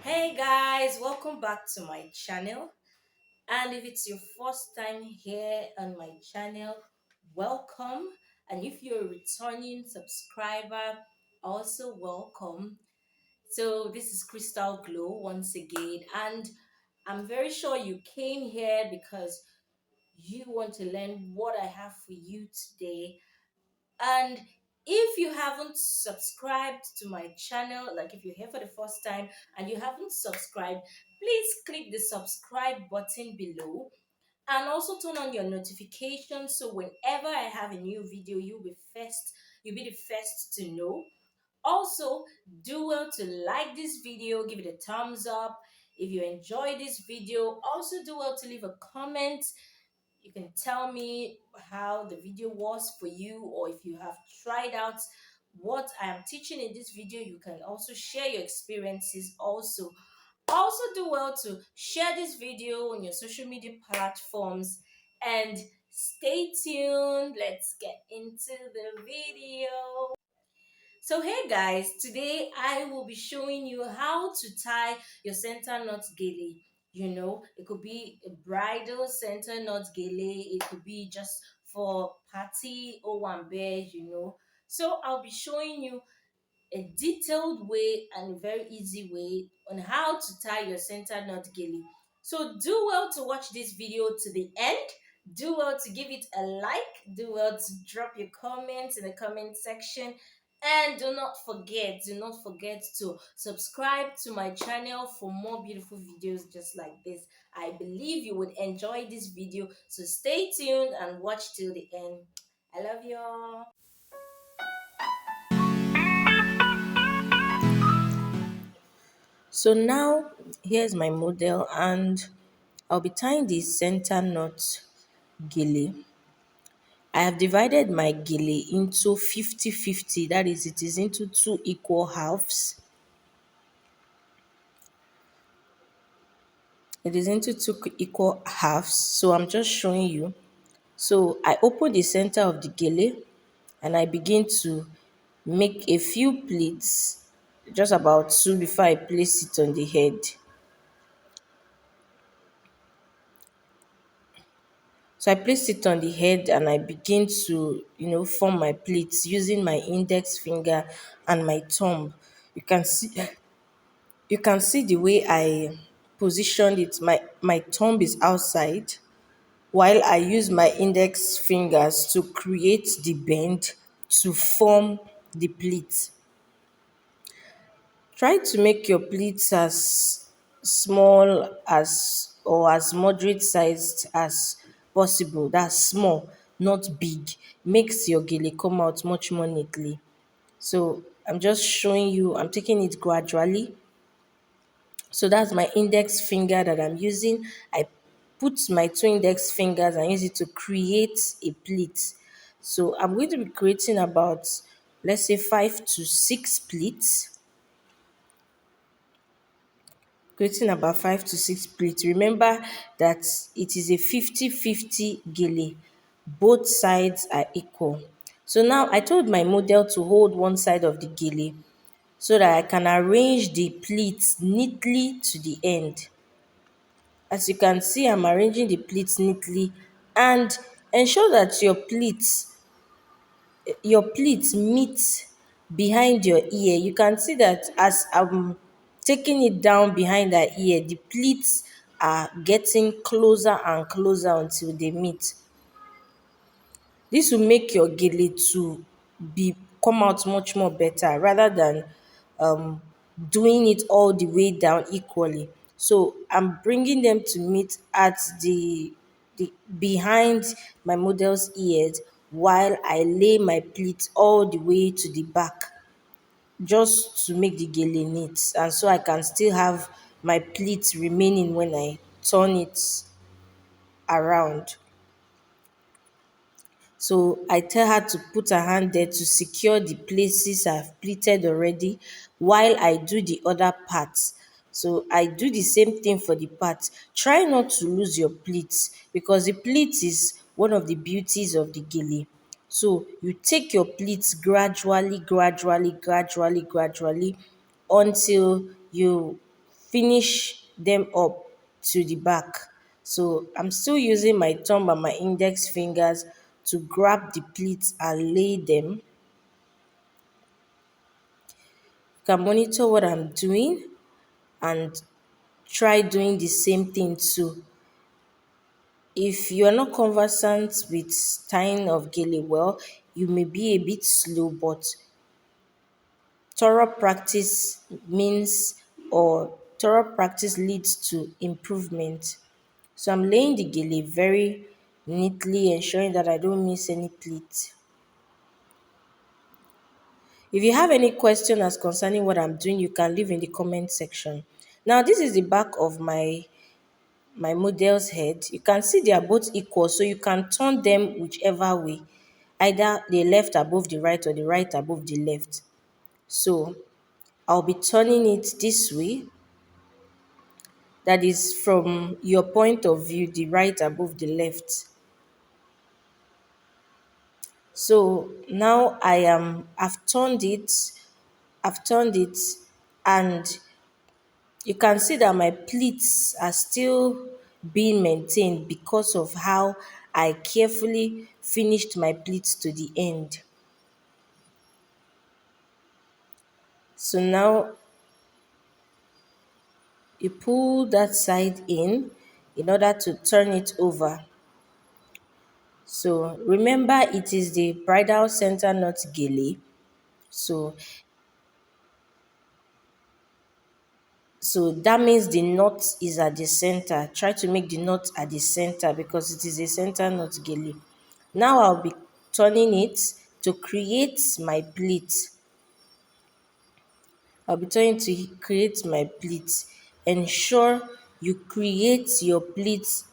Hey guys, welcome back to my channel. And if it's your first time here on my channel, welcome. And if you're a returning subscriber, also welcome. So this is Crystal Glow once again, and I'm very sure you came here because you want to learn what I have for you today. And if you haven't subscribed to my channel, like if you're here for the first time and you haven't subscribed, please click the subscribe button below and also turn on your notifications so whenever I have a new video, you'll be the first to know. Also, do well to like this video, give it a thumbs up. If you enjoy this video, also do well to leave a comment. You can tell me how the video was for you, or if you have tried out what I am teaching in this video, you can also share your experiences. Also do well to share this video on your social media platforms and stay tuned. Let's get into the video. So hey guys, today I will be showing you how to tie your center knot gele. It could be a bridal center knot gele, it could be just for party or one bed. So I'll be showing you a detailed way and a very easy way on how to tie your center knot gele. So do well to watch this video to the end. Do well to give it a like. Do well to drop your comments in the comment section. And do not forget to subscribe to my channel for more beautiful videos just like this. I believe you would enjoy this video. So stay tuned and watch till the end. I love y'all. So now here's my model, and I'll be tying the center knot gele. I have divided my gele into 50-50, that is, it is into two equal halves. It is into two equal halves, so I'm just showing you. So I open the center of the gele and I begin to make a few pleats, just about two, before I place it on the head. So I placed it on the head and I begin to, form my pleats using my index finger and my thumb. You can see you can see the way I positioned it. My thumb is outside while I use my index fingers to create the bend to form the pleat. Try to make your pleats as small as or as moderate sized as possible. That's small, not big. Makes your gele come out much more neatly. So I'm just showing you, I'm taking it gradually. So that's my index finger that I'm using. I put my two index fingers and use it to create a pleat. So I'm going to be creating about, let's say, 5 to 6 pleats. Creating about 5 to 6 pleats. Remember that it is a 50-50 gele. Both sides are equal. So now I told my model to hold one side of the gele so that I can arrange the pleats neatly to the end. As you can see, I'm arranging the pleats neatly, and ensure that your pleats meet behind your ear. You can see that as I'm taking it down behind the ear, the pleats are getting closer and closer until they meet. This will make your gele to be come out much more better rather than um, doing it all the way down equally. So I'm bringing them to meet at the behind my model's ears while I lay my pleat all the way to the back, just to make the gele neat, and so I can still have my pleat remaining when I turn it around. So I tell her to put her hand there to secure the places I've pleated already while I do the other parts. So I do the same thing for the parts. Try not to lose your pleats because the pleat is one of the beauties of the gele. So you take your pleats gradually, gradually, gradually, gradually until you finish them up to the back. So I'm still using my thumb and my index fingers to grab the pleats and lay them. You can monitor what I'm doing and try doing the same thing too. If you are not conversant with tying of gele well, you may be a bit slow, but thorough practice means or thorough practice leads to improvement. So I'm laying the gele very neatly, ensuring that I don't miss any pleat. If you have any question as concerning what I'm doing, you can leave in the comment section. Now this is the back of my model's head. You can see they are both equal, so you can turn them whichever way, either the left above the right or the right above the left. So I'll be turning it this way, that is from your point of view, the right above the left. So now I've turned it, and you can see that my pleats are still being maintained because of how I carefully finished my pleats to the end. So now you pull that side in order to turn it over. So remember, it is the bridal center knot gele. So that means the knot is at the center. Try to make the knot at the center because it is a center knot gele. Now I'll be turning it to create my pleat. I'll be turning to create my pleat. Ensure you create your pleats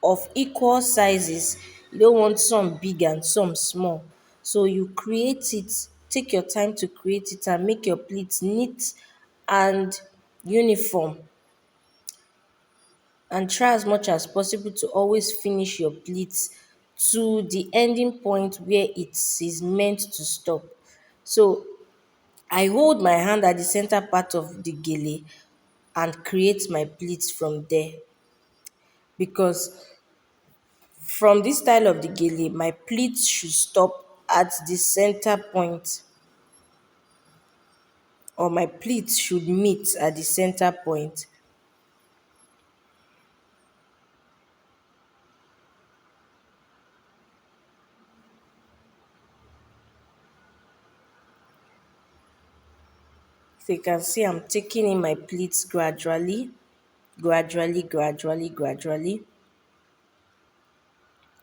of equal sizes. You don't want some big and some small. So you create it, take your time to create it and make your pleats neat and uniform. And try as much as possible to always finish your pleats to the ending point where it is meant to stop. So I hold my hand at the center part of the gele and create my pleats from there, because from this style of the gele, my pleats should stop at the center point, or my pleats should meet at the center point. So you can see I'm taking in my pleats gradually, gradually,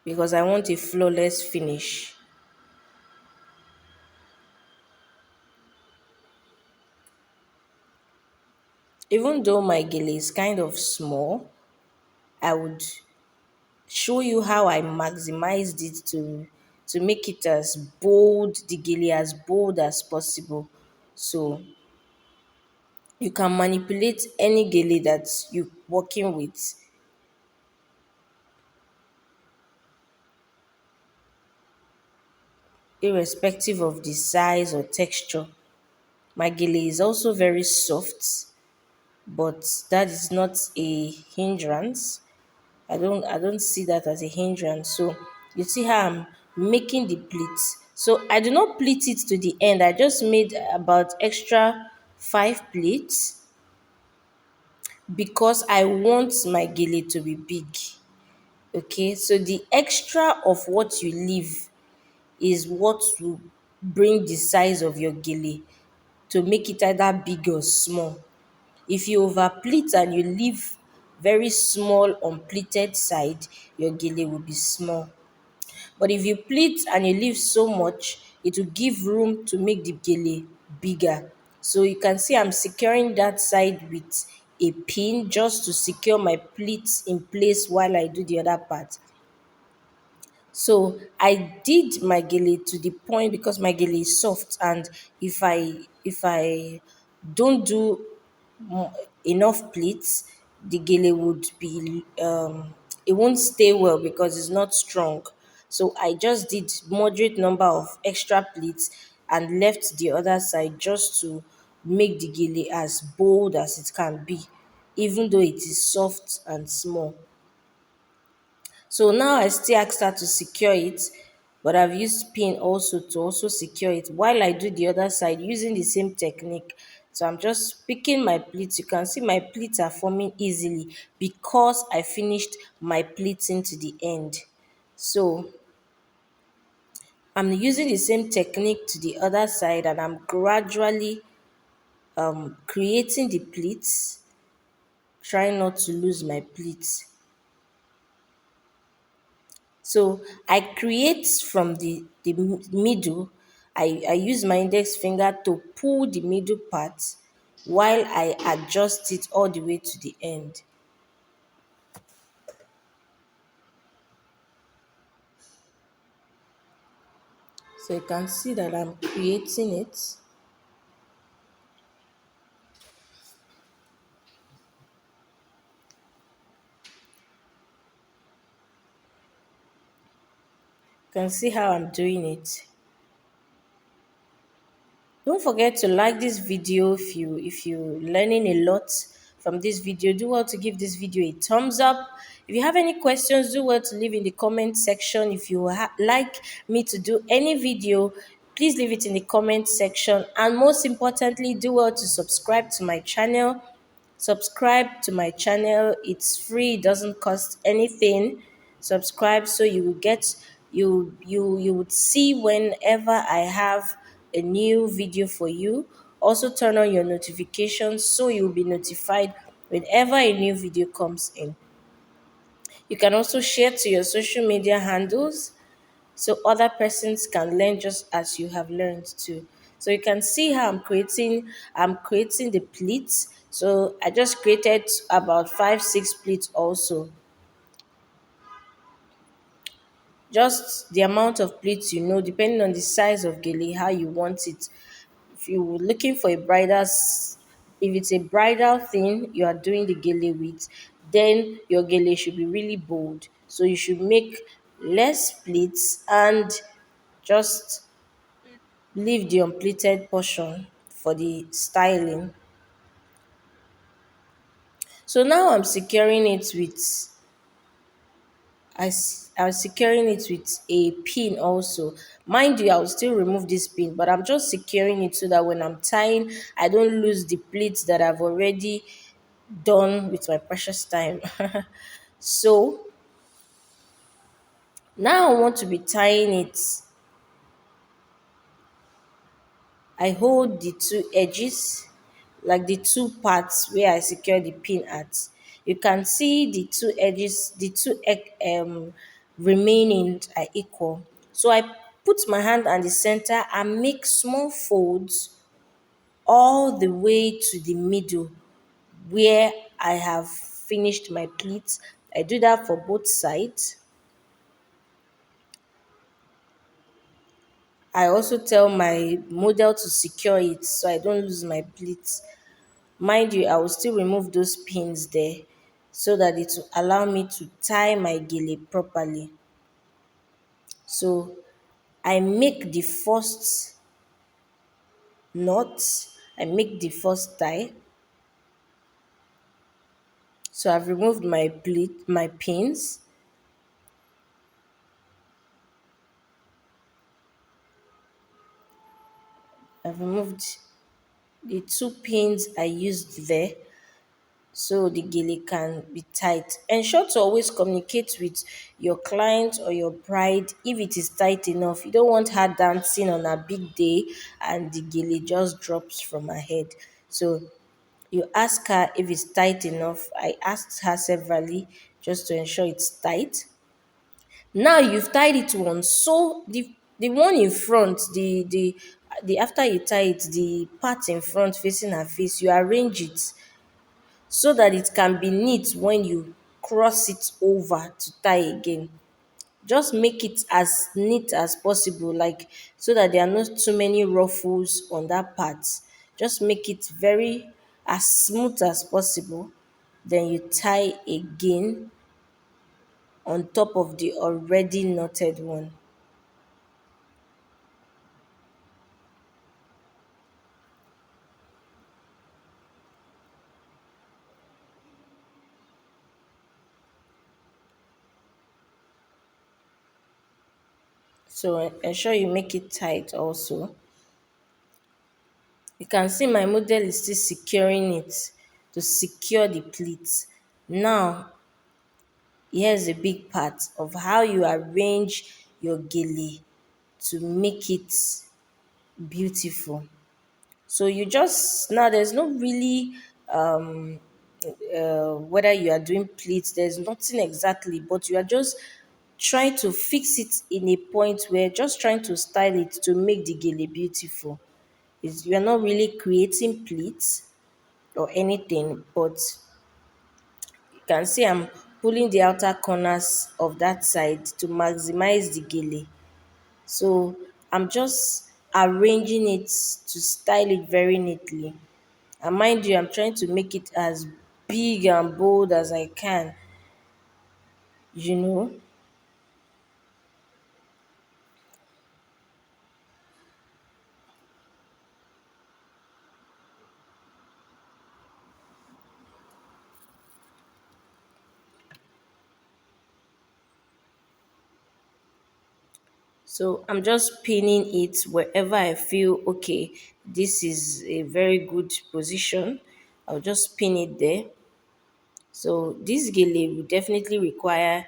because I want a flawless finish. Even though my gele is kind of small, I would show you how I maximized it to make it as bold, the gele as bold as possible. So you can manipulate any gele that you're working with, irrespective of the size or texture. My gele is also very soft, but that is not a hindrance. I don't see that as a hindrance. So you see how I'm making the pleats. So I do not pleat it to the end. I just made about extra 5 pleats because I want my gele to be big. Okay, so the extra of what you leave is what will bring the size of your gele to make it either big or small. If you overpleat and you leave very small unpleated side, your gele will be small. But if you pleat and you leave so much, it will give room to make the gele bigger. So you can see I'm securing that side with a pin just to secure my pleats in place while I do the other part. So I did my gele to the point because my gele is soft, and if I don't do enough pleats, the gele would be it won't stay well because it's not strong. So I just did moderate number of extra pleats and left the other side just to make the gele as bold as it can be, even though it is soft and small. So now I still asked her to secure it, but I've used pin also to also secure it while I do the other side using the same technique. So I'm just picking my pleats. You can see my pleats are forming easily because I finished my pleating to the end. So I'm using the same technique to the other side, and I'm gradually creating the pleats, trying not to lose my pleats. So I create from the middle. I use my index finger to pull the middle part while I adjust it all the way to the end. So you can see that I'm creating it. You can see how I'm doing it. Don't forget to like this video if you're learning a lot from this video. Do well to give this video a thumbs up. If you have any questions, do well to leave in the comment section. If you like me to do any video, please leave it in the comment section. And most importantly, do well to subscribe to my channel. Subscribe to my channel. It's free, it doesn't cost anything. Subscribe so you will get you would see whenever I have a new video for you. Also turn on your notifications so you'll be notified whenever a new video comes in. You can also share to your social media handles so other persons can learn just as you have learned too. So you can see how I'm creating the pleats. So I just created about 5 6 pleats also. Just the amount of pleats, depending on the size of gele, how you want it. If you're looking for a if it's a bridal thing you are doing the gele with, then your gele should be really bold. So you should make less pleats and just leave the unpleated portion for the styling. So now I'm securing it with a pin also. Mind you, I'll still remove this pin, but I'm just securing it so that when I'm tying, I don't lose the pleats that I've already done with my precious time. So now I want to be tying it. I hold the two edges, like the two parts where I secure the pin at. You can see the two edges, remaining are equal. So I put my hand on the center and make small folds all the way to the middle where I have finished my pleats. I do that for both sides. I also tell my model to secure it so I don't lose my pleats. Mind you, I will still remove those pins there so that it will allow me to tie my gele properly. So I make the first knot, I make the first tie. So I've removed my pins. I've removed the two pins I used there so the gele can be tight. Ensure to always communicate with your client or your bride if it is tight enough. You don't want her dancing on a big day and the gele just drops from her head. So you ask her if it's tight enough. I asked her severally just to ensure it's tight. Now you've tied it once. So the one in front, the after you tie it, the part in front facing her face, you arrange it so that it can be neat when you cross it over to tie again. Just make it as neat as possible, like so that there are not too many ruffles on that part. Just make it very as smooth as possible. Then you tie again on top of the already knotted one. So ensure you make it tight also. You can see my model is still securing it to secure the pleats. Now, here's a big part of how you arrange your gele to make it beautiful. So you just now there's no really whether you are doing pleats, there's nothing exactly, but you are just trying to fix it in a point where just trying to style it to make the gele beautiful. Is you are not really creating pleats or anything, but you can see I'm pulling the outer corners of that side to maximize the gele. So I'm just arranging it to style it very neatly. And mind you, I'm trying to make it as big and bold as I can, you know. So I'm just pinning it wherever I feel okay. This is a very good position. I'll just pin it there. So this gele will definitely require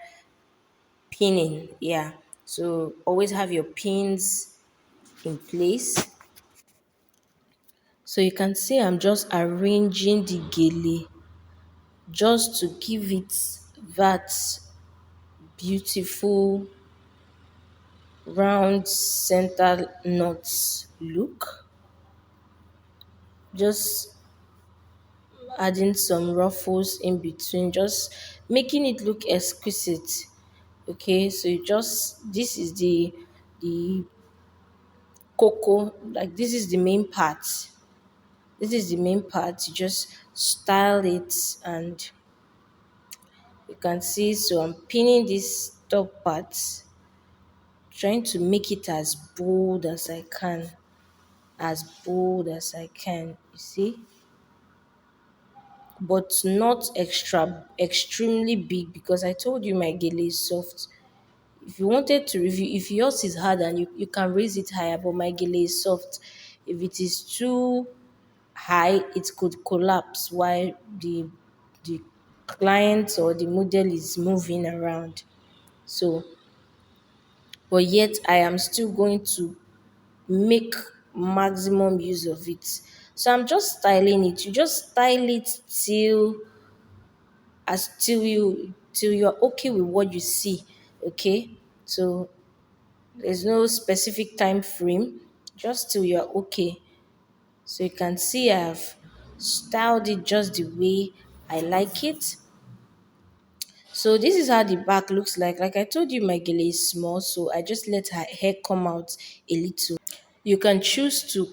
pinning. Yeah. So always have your pins in place. So you can see I'm just arranging the gele just to give it that beautiful round center knots look. Just adding some ruffles in between, just making it look exquisite. Okay, so you just this is the cocoa, like this is the main part. This is the main part. You just style it and you can see. So I'm pinning this top part, trying to make it as bold as I can. As bold as I can. You see? But not extremely big because I told you my gele is soft. If you wanted to review, if yours is hard and you can raise it higher, but my gele is soft. If it is too high, it could collapse while the client or the model is moving around. So, but yet I am still going to make maximum use of it. So I'm just styling it. You just style it till you're okay with what you see. Okay. So there's no specific time frame, just till you're okay. So you can see I've styled it just the way I like it. So this is how the back looks like. Like I told you, my gele is small, so I just let her hair come out a little. You can choose to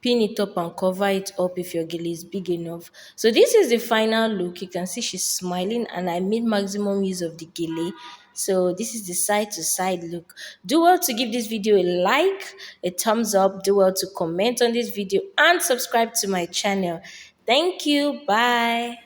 pin it up and cover it up if your gele is big enough. So this is the final look. You can see she's smiling and I made maximum use of the gele. So this is the side to side look. Do well to give this video a like, a thumbs up. Do well to comment on this video and subscribe to my channel. Thank you. Bye.